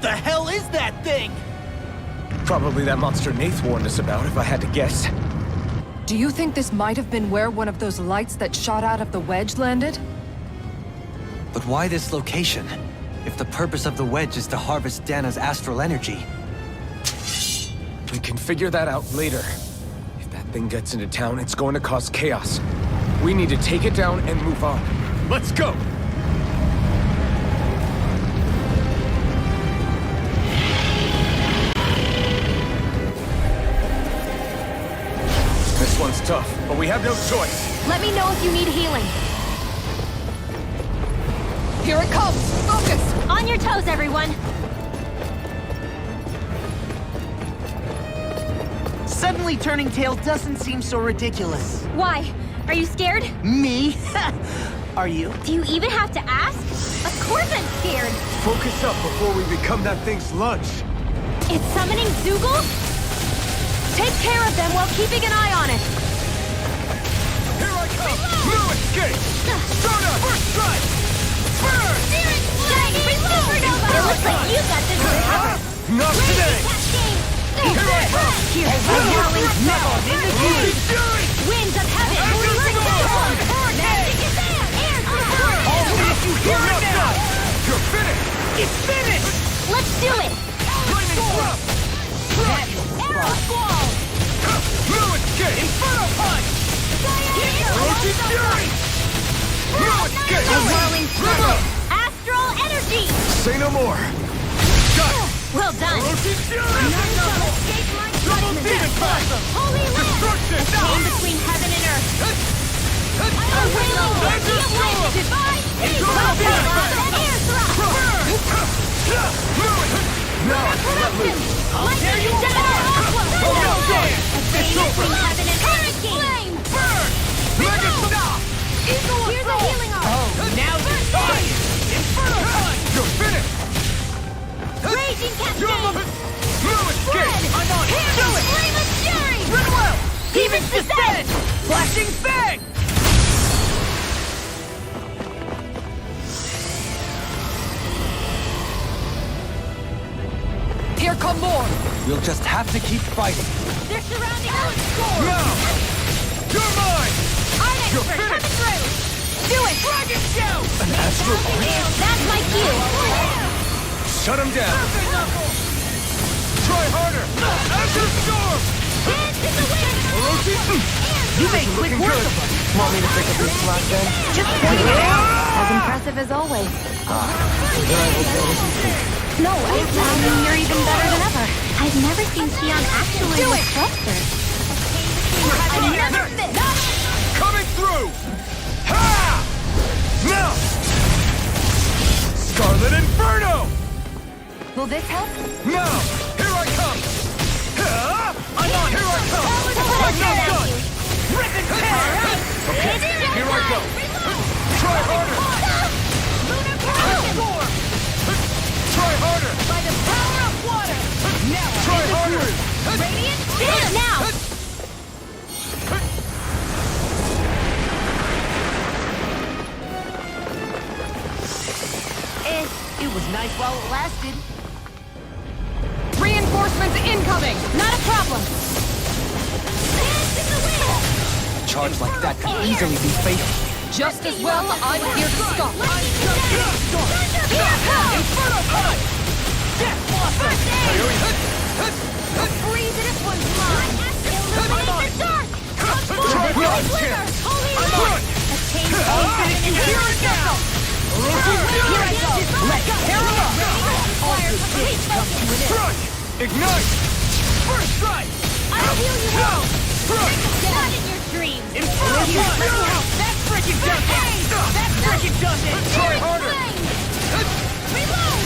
The hell is that thing? Probably that monster Nath warned us about, if I had to guess. Do you think this might have been where one of those lights that shot out of the wedge landed? But why this location? If the purpose of the wedge is to harvest Dana's astral energy. We can figure that out later. If that thing gets into town, it's going to cause chaos. We need to take it down and move on. Let's go! This one's tough, but we have no choice. Let me know if you need healing. Here it comes! Focus! On your toes, everyone! Suddenly turning tail doesn't seem so ridiculous. Why? Are you scared? Me? Are you? Do you even have to ask? Of course I'm scared! Focus up before we become that thing's lunch. It's summoning Zoogle? Take care of them while keeping an eye on it! Here I come! No escape! Start up! First strike! Burn! It looks like you got this one covered! Not today! Here I come! Here's the whirling Now, in the Fury! winds of heaven! Magic is there! Only if you hear it now! You're finished! It's finished! Let's do it! Lightning thrust! Arrow squall! No escape! Inferno punch! Orochi Fury! No escape! A whirling River! Astral energy! Say no more! Got it! Well done! Orochi Fury! Escape my Double judgment! demon blast! Holy land! Destruction! A chain between heaven and earth! A wailing energy of light! Divine peace! Internal demon blast! An air thrust! Now, let loose! Lightning shower! Oh, no, damn! A chain between heaven and hurricane! Burn! Mega stop! Here's a healing arm! Oh, now you're talking! Inferno punch! You're finished! Raging cascade! No escape! I'm on it! Here! Do it! Flame of fury! Ridwell! Demon's descent! Flashing fang! Here come more! We'll just have to keep fighting. They're surrounding us! Now! You're mine! Art You're expert, coming finished! through! Do it! Dragon shout! An astral punch? That's my cue! Shut him down! Try harder! Astral storm! Dance in the wind! Orochi! You make quick work of us! Want me to pick up this slack then? Just point it out! As impressive as always. Then I will go. No, I mean, you're even better than ever. I've never seen Xion actually with thrusters. Another fist! Coming through! Ha! Now! Scarlet Inferno! Will this help? Now! Here I come! Ha! I'm on! Here I come! I'm not done! Rip and tear! Okay, here I go! Try harder! Lunar Corruption! Try harder! By the power of water! Now Try harder! Radiant Dance! Now! It was nice while it lasted. Reinforcements incoming! Not a problem! Dance in the wind! A charge like that could easily be fatal. Just as well, I'm here to stop. Here it comes! Inferno punch! Death blossom! Freeze it if one's mine! Illuminate the dark! Try Holy harder! Holy I'm Lord! on! A chain between heaven and Here earth! it now! Here I go! Let's tear it up! Fire complete focus! Strike! Ignite! First strike! I'll heal you all! Strike! Not in your dreams! Inferno punch! That freaking does it! That freaking does it! Try harder! Reload!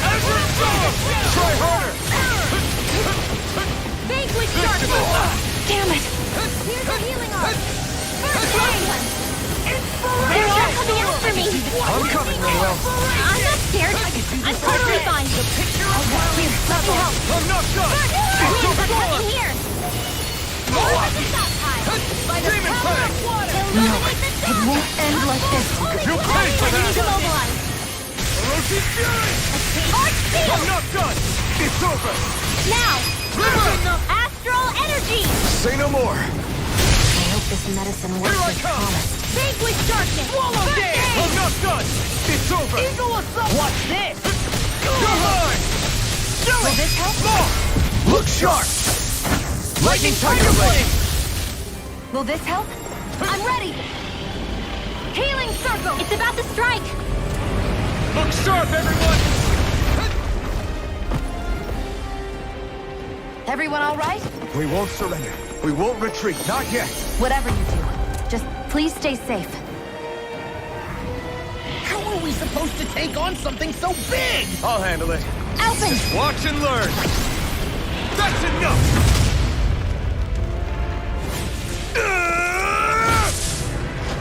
Azure Storm! Try harder! Vanquish darkness! Damn it! Here's a healing arm! First aid! They're all coming after me! I'm coming, Noel. I'm not scared! I'm totally fine! Picture of Here, let me help! I'm not done! Winds are coming here! More resistance time! By the Demon power Fang! of water! Illuminate the dark! It won't end like this. Holy You flame! paid for I need to that! mobilize! Ocean Fury! Arch Shield! I'm not done! It's over! Now! Come! Astral Energy! Say no more! I hope this medicine works Here I as come! promised. Vanquish darkness! Swallow First this! aid! I'm not done! It's over! Eagle assault! What's this? You're mine! Do Will it! this help? More! Look sharp! Lightning Tiger Blade! Will this help? I'm ready! Healing circle! It's about to strike! Look sharp, everyone! Everyone all right? We won't surrender. We won't retreat. Not yet. Whatever you do, just please stay safe. How are we supposed to take on something so big? I'll handle it. Alphen! Watch and learn. That's enough!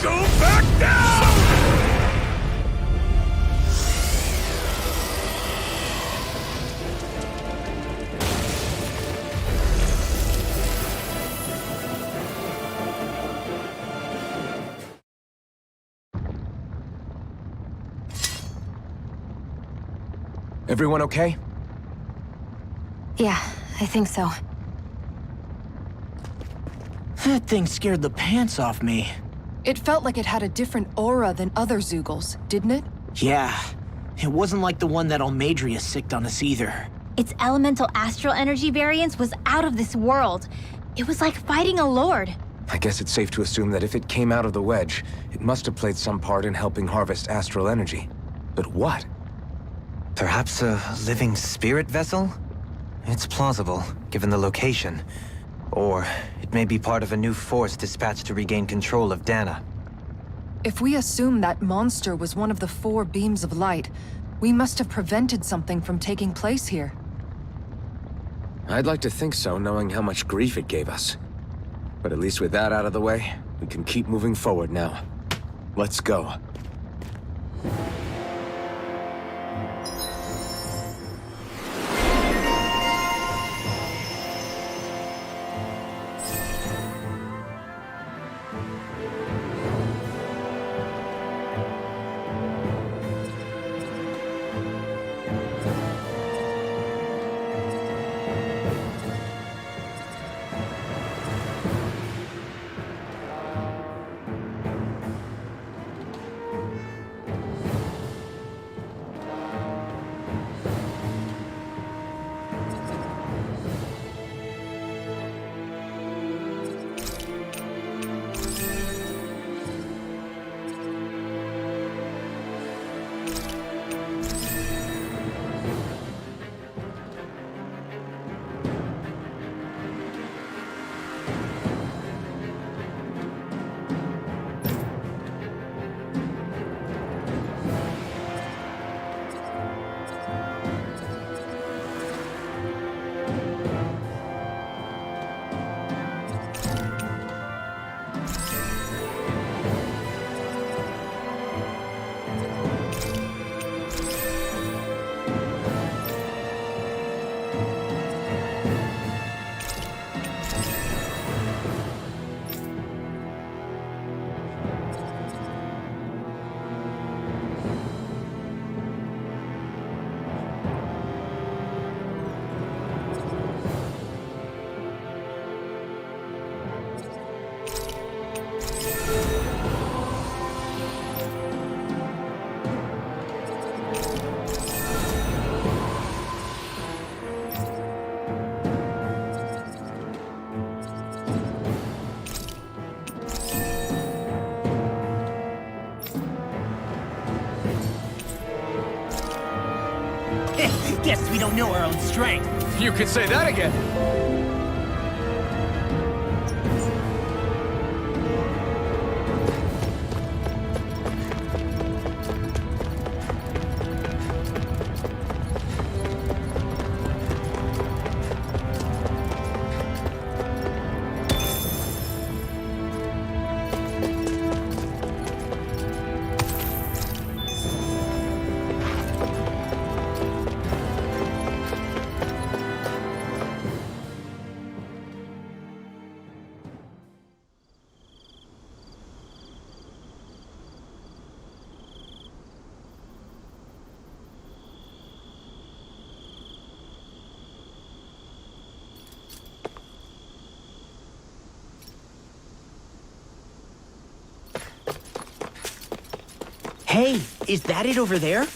Go back down! Everyone okay? Yeah, I think so. That thing scared the pants off me. It felt like it had a different aura than other Zeugles, didn't it? Yeah. It wasn't like the one that Almadria sicked on us either. Its elemental astral energy variance was out of this world. It was like fighting a lord. I guess it's safe to assume that if it came out of the wedge, it must have played some part in helping harvest astral energy. But what? Perhaps a living spirit vessel? It's plausible, given the location. Or it may be part of a new force dispatched to regain control of Dana. If we assume that monster was one of the 4 beams of light, we must have prevented something from taking place here. I'd like to think so, knowing how much grief it gave us. But at least with that out of the way, we can keep moving forward now. Let's go. Guess we don't know our own strength. You could say that again. Hey, is that it over there?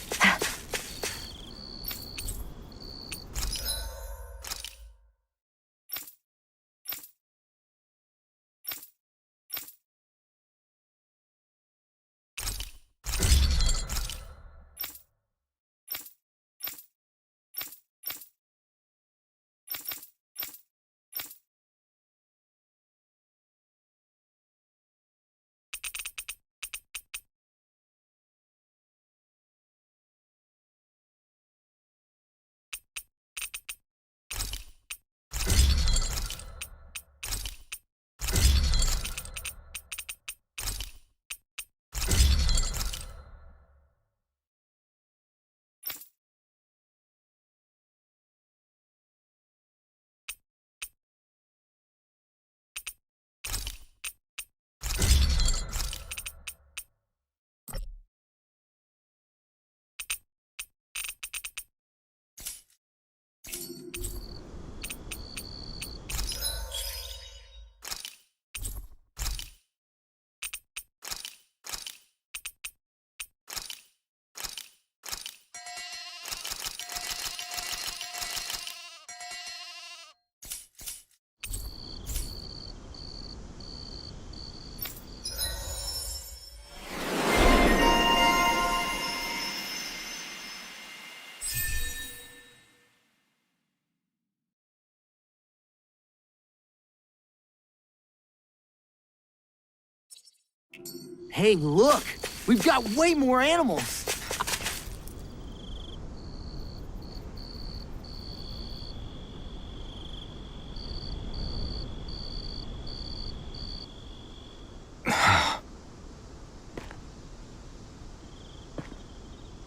Hey, look! We've got way more animals!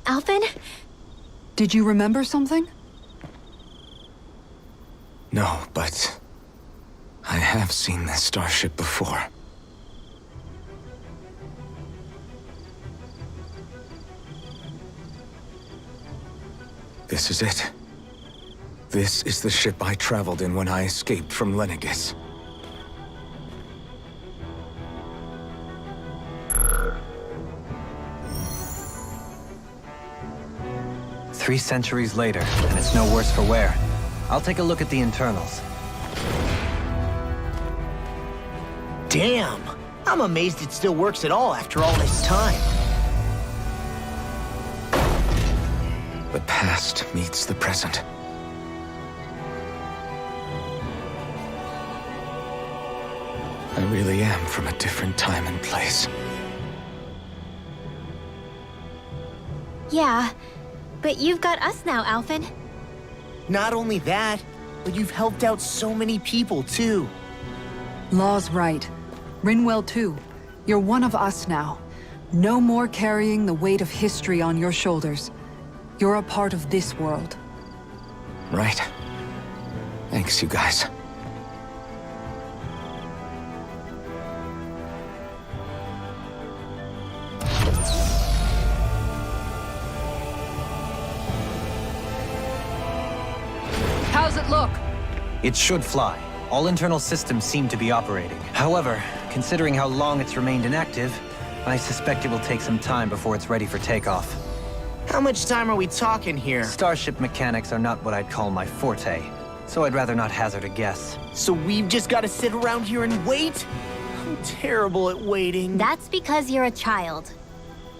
Alphen? Did you remember something? No, but I have seen this starship before. This is it. This is the ship I traveled in when I escaped from Lenegis. Three centuries later, and it's no worse for wear. I'll take a look at the internals. Damn! I'm amazed it still works at all after all this time. The past meets the present. I really am from a different time and place. Yeah, but you've got us now, Alphen. Not only that, but you've helped out so many people, too. Law's right. Rinwell too. You're one of us now. No more carrying the weight of history on your shoulders. You're a part of this world. Right. Thanks, you guys. How's it look? It should fly. All internal systems seem to be operating. However, considering how long it's remained inactive, I suspect it will take some time before it's ready for takeoff. How much time are we talking here? Starship mechanics are not what I'd call my forte, so I'd rather not hazard a guess. So we've just got to sit around here and wait? I'm terrible at waiting. That's because you're a child.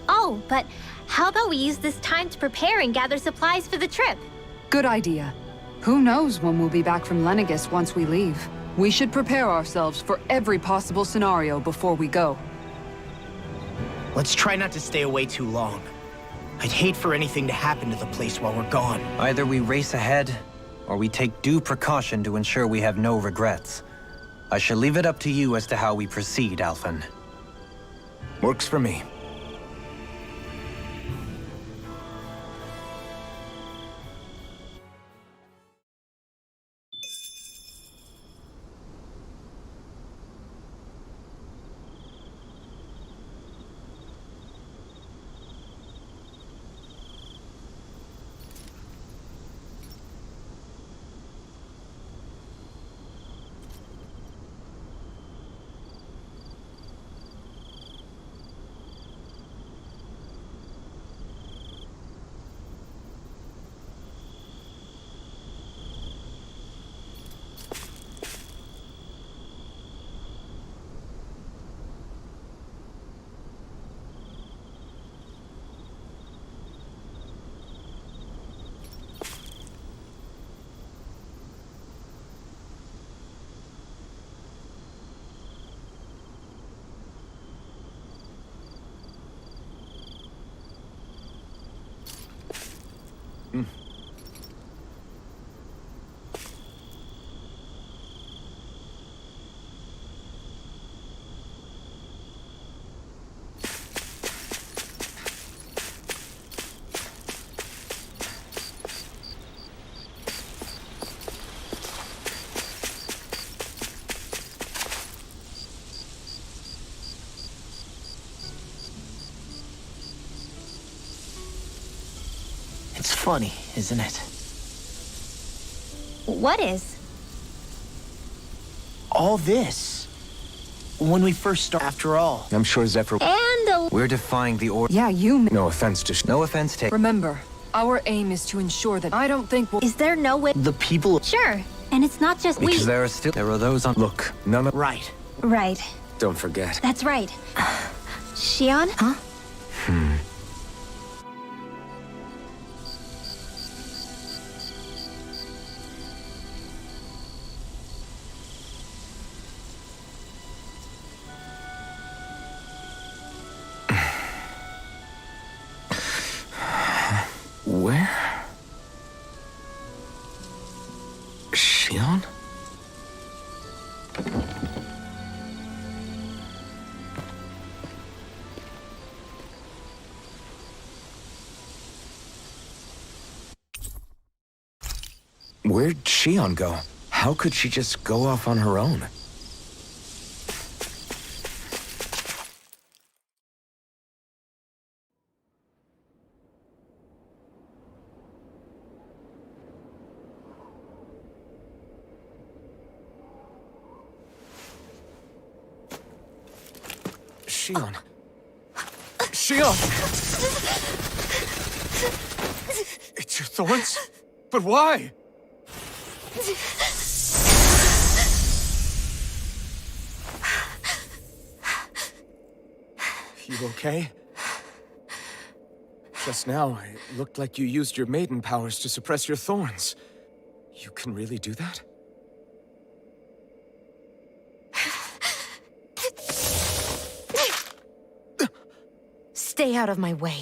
Oh, but how about we use this time to prepare and gather supplies for the trip? Good idea. Who knows when we'll be back from Lenegis once we leave? We should prepare ourselves for every possible scenario before we go. Let's try not to stay away too long. I'd hate for anything to happen to the place while we're gone. Either we race ahead, or we take due precaution to ensure we have no regrets. I shall leave it up to you as to how we proceed, Alphen. Works for me. It's funny, isn't it? What is? All this. When we first started, after all. I'm sure Zephyr... And a... We're defying the order. Yeah, No offense to... No offense taken. Remember, our aim is to ensure that I don't think we'll... Is there no way? The people... Sure. And it's not just Because there are those on... Look, none of... Right. Right. Don't forget. That's right. Shion? Huh? Where? Shion? Where'd Shion go? How could she just go off on her own? Shion. Shion! It's your thorns? But why? You okay? Just now, it looked like you used your maiden powers to suppress your thorns. You can really do that? Stay out of my way.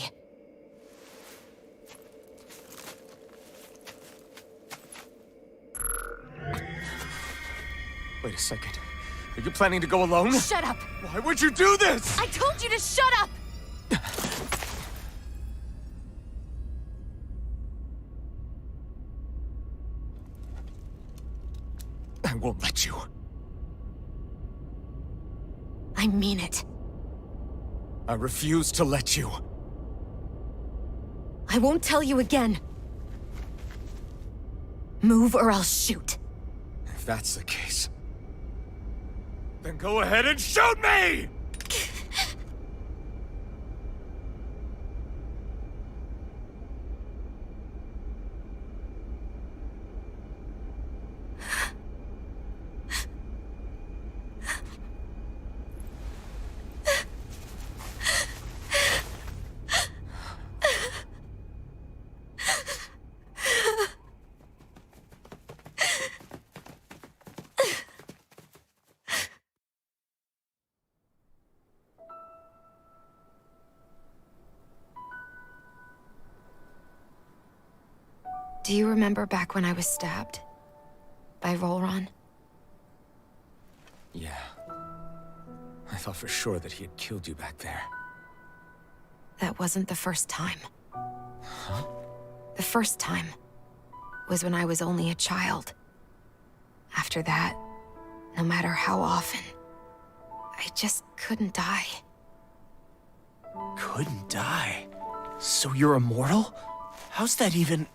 Wait a second. Are you planning to go alone? Shut up! Why would you do this? I told you to shut up! I won't let you. I mean it. I refuse to let you. I won't tell you again. Move or I'll shoot. If that's the case, then go ahead and shoot me! Do you remember back when I was stabbed? By Rolron? Yeah. I thought for sure that he had killed you back there. That wasn't the first time. Huh? The first time was when I was only a child. After that, no matter how often, I just couldn't die. Couldn't die? So you're immortal? How's that even...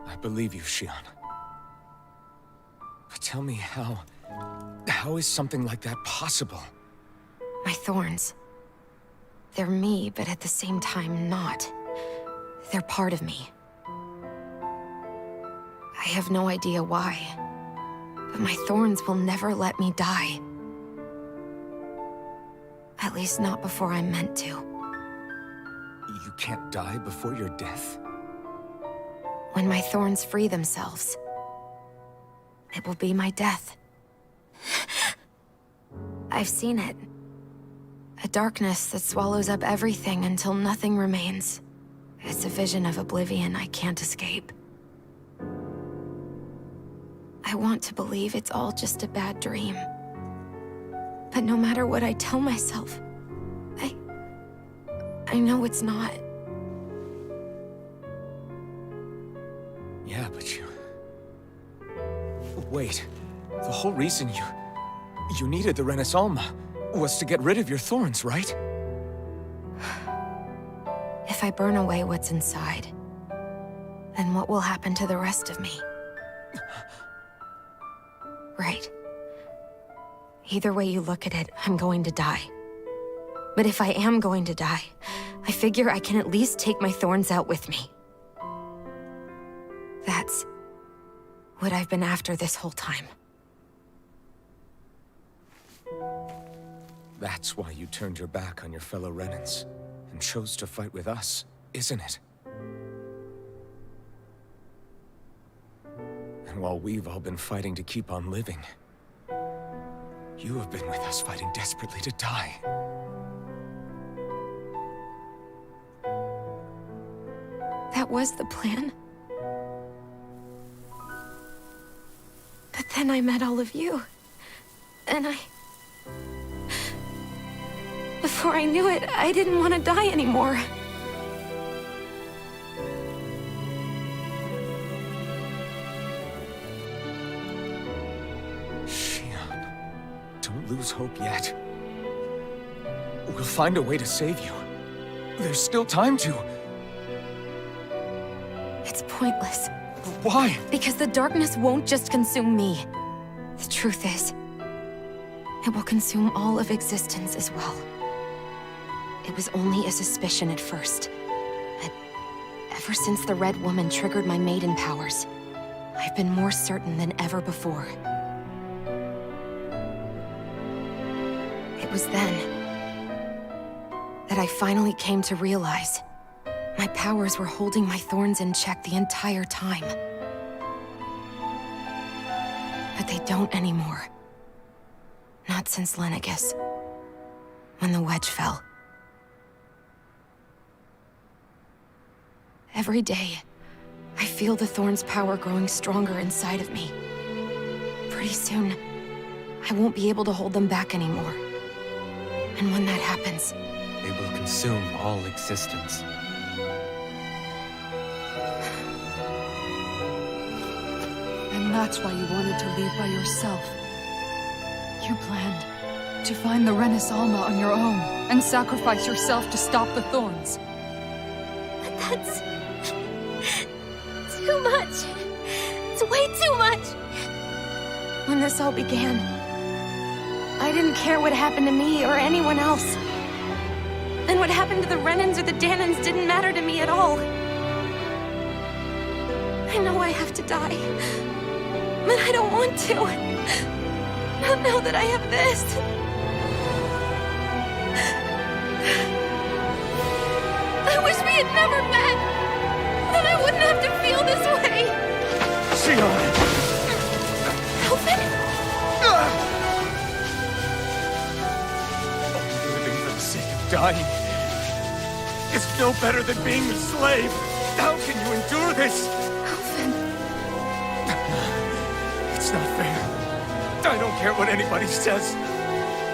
I believe you, Shion. But tell me how... How is something like that possible? My thorns. They're me, but at the same time not. They're part of me. I have no idea why, but my thorns will never let me die. At least not before I'm meant to. You can't die before your death? When my thorns free themselves, it will be my death. I've seen it. A darkness that swallows up everything until nothing remains. It's a vision of oblivion I can't escape. I want to believe it's all just a bad dream. But no matter what I tell myself, I know it's not. Yeah, but you... Wait. The whole reason you needed the Renaissance was to get rid of your thorns, right? if I burn away what's inside, then what will happen to the rest of me? Right. Either way you look at it, I'm going to die. But if I am going to die, I figure I can at least take my thorns out with me. That's what I've been after this whole time. That's why you turned your back on your fellow Renans and chose to fight with us, isn't it? And while we've all been fighting to keep on living, you have been with us fighting desperately to die. That was the plan. But then I met all of you. And before I knew it, I didn't want to die anymore. Shion, don't lose hope yet. We'll find a way to save you. There's still time to. It's pointless. Why? Because the darkness won't just consume me. The truth is, it will consume all of existence as well. It was only a suspicion at first. But ever since the Red Woman triggered my maiden powers, I've been more certain than ever before. It was then that I finally came to realize my powers were holding my thorns in check the entire time. But they don't anymore. Not since Lenegis, when the wedge fell. Every day, I feel the thorn's power growing stronger inside of me. Pretty soon, I won't be able to hold them back anymore. And when that happens, They will consume all existence. And that's why you wanted to leave by yourself. You planned to find the Renis Alma on your own and sacrifice yourself to stop the thorns. But that's... too much. It's way too much. when this all began, I didn't care what happened to me or anyone else. And what happened to the Renans or the Dahnans didn't matter to me at all. I know I have to die, but I don't want to. Not now that I have this. I wish we had never met. Then I wouldn't have to feel this way. Shion! Alvin? Living for the sake of dying is no better than being a slave. How can you endure this? Alvin. It's not fair. I don't care what anybody says.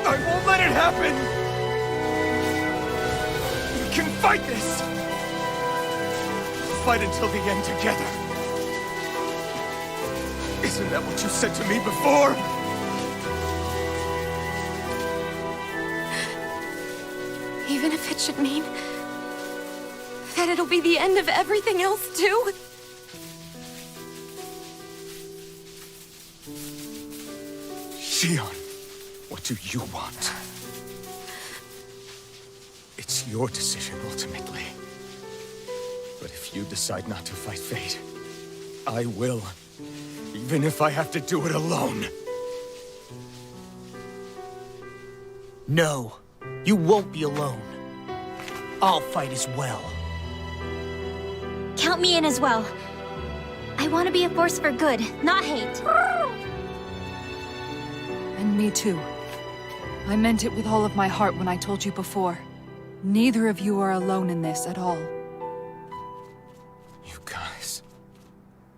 I won't let it happen. We can fight this. Fight until the end together. Isn't that what you said to me before? Even if it should mean that it'll be the end of everything else, too? Shion, what do you want? It's your decision, ultimately. But if you decide not to fight fate, I will. Even if I have to do it alone. No, you won't be alone. I'll fight as well. Count me in as well. I want to be a force for good, not hate. And me too. I meant it with all of my heart when I told you before. Neither of you are alone in this at all. You guys...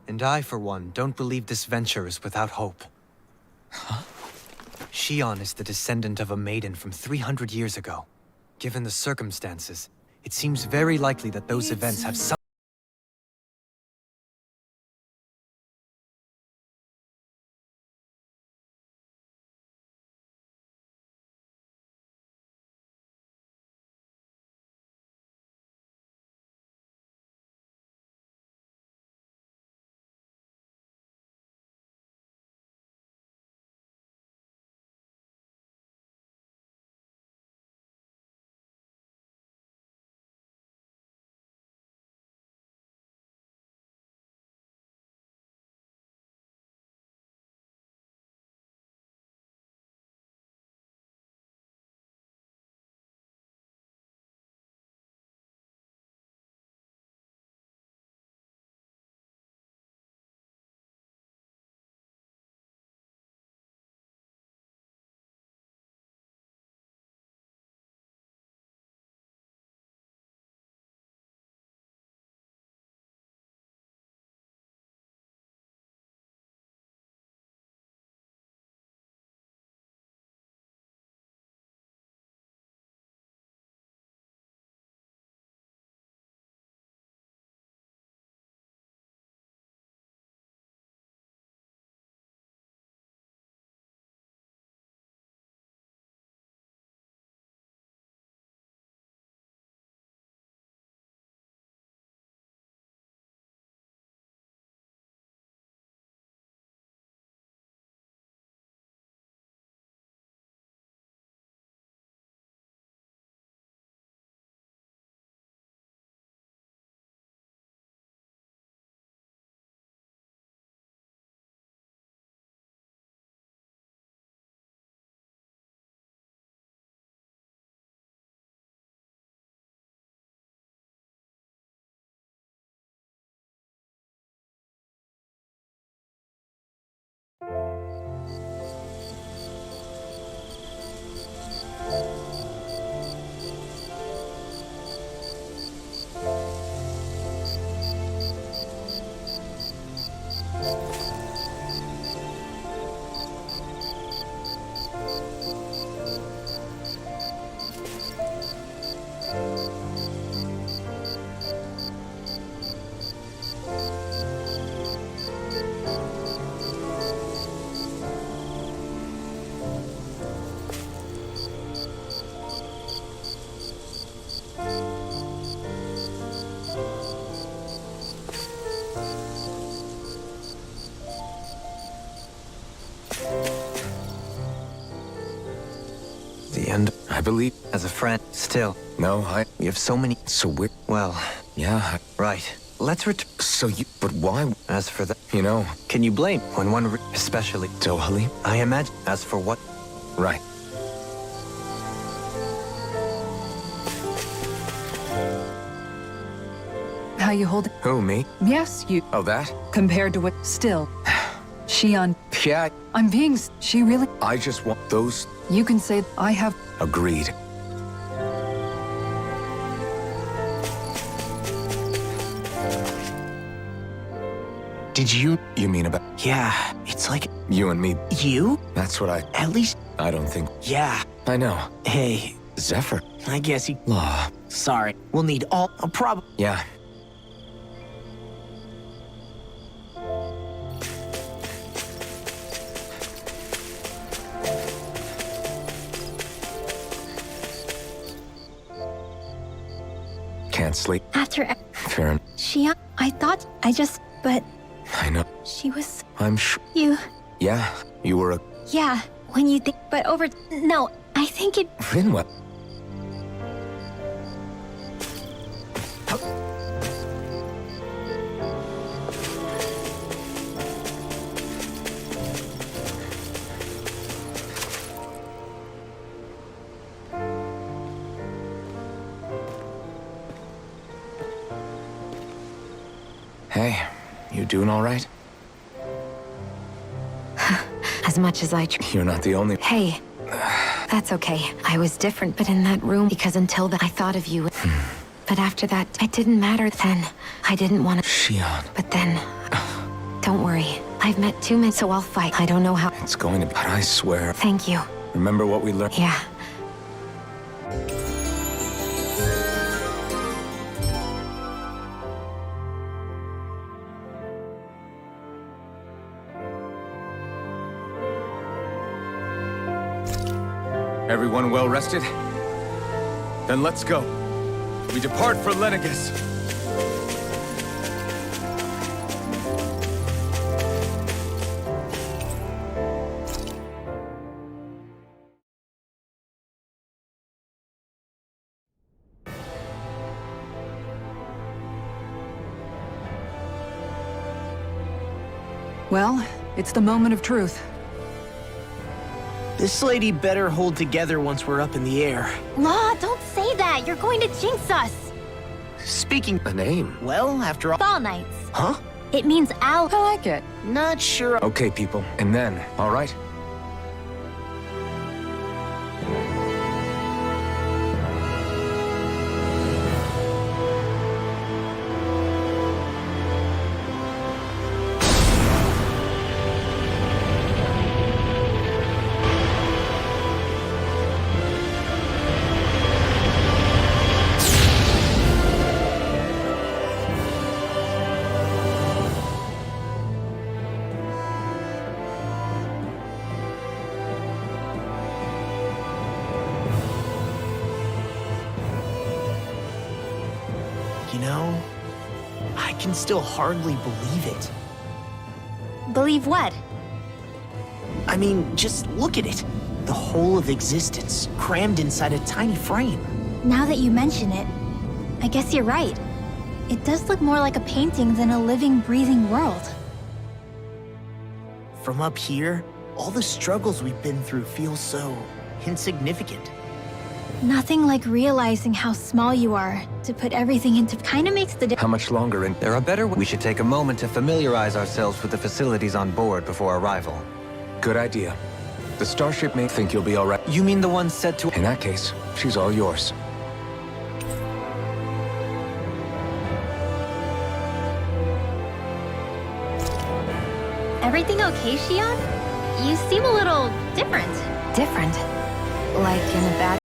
And I, for one, don't believe this venture is without hope. Huh? Shion is the descendant of a maiden from 300 years ago. Given the circumstances, it seems very likely that those events have some The end. I believe. As a friend, still. No, We have so many. So we're. Well, Yeah. right. Let's So you. But why? As for the. You know. Can you blame when one. Especially. Dohalim? I imagine. As for what. Right. How you hold it? Who, me? Yes, you. Oh, that? Compared to what? Still. Shion, Yeah, I'm being. She really. I just want those. You can say I have. Agreed. Did you? You mean about Yeah, it's like you and me? you? That's what At least, I don't think. yeah. I know. Hey, Zephyr. I guess you. Law. Sorry, we'll need all a problem. Yeah. Can't sleep. After Fair enough. but I know. she was I'm sure. you. Yeah, you were a Yeah, when you think, but over. No, I think it. Rinwell. Hey, you doing all right? As much as I You're not the only. Hey, that's okay. I was different, but in that room, because until then I thought of you. But after that, it didn't matter then. I didn't want to. Shion. But then, don't worry. I've met too many, so I'll fight. I don't know how. It's going to be. But I swear. Thank you. Remember what we learned? Yeah. Everyone well rested? Then let's go. We depart for Lenegus. Well, it's the moment of truth. This lady better hold together once we're up in the air. Law, don't say that. You're going to jinx us. Speaking. A name. Well, after all. Fall Knights. Huh? It means owl. I like it. Not sure. Okay, people. And then, all right? You know, I can still hardly believe it. Believe what? I mean, just look at it. The whole of existence, crammed inside a tiny frame. Now that you mention it, I guess you're right. It does look more like a painting than a living, breathing world. From up here, all the struggles we've been through feel so insignificant. Nothing like realizing how small you are to put everything into kind of makes the difference. How much longer in... There are better. We should take a moment to familiarize ourselves with the facilities on board before arrival. Good idea. The starship may think you'll be all right. You mean the one set to. In that case, she's all yours. Everything okay, Shion? You seem a little different. Different. Like in a bad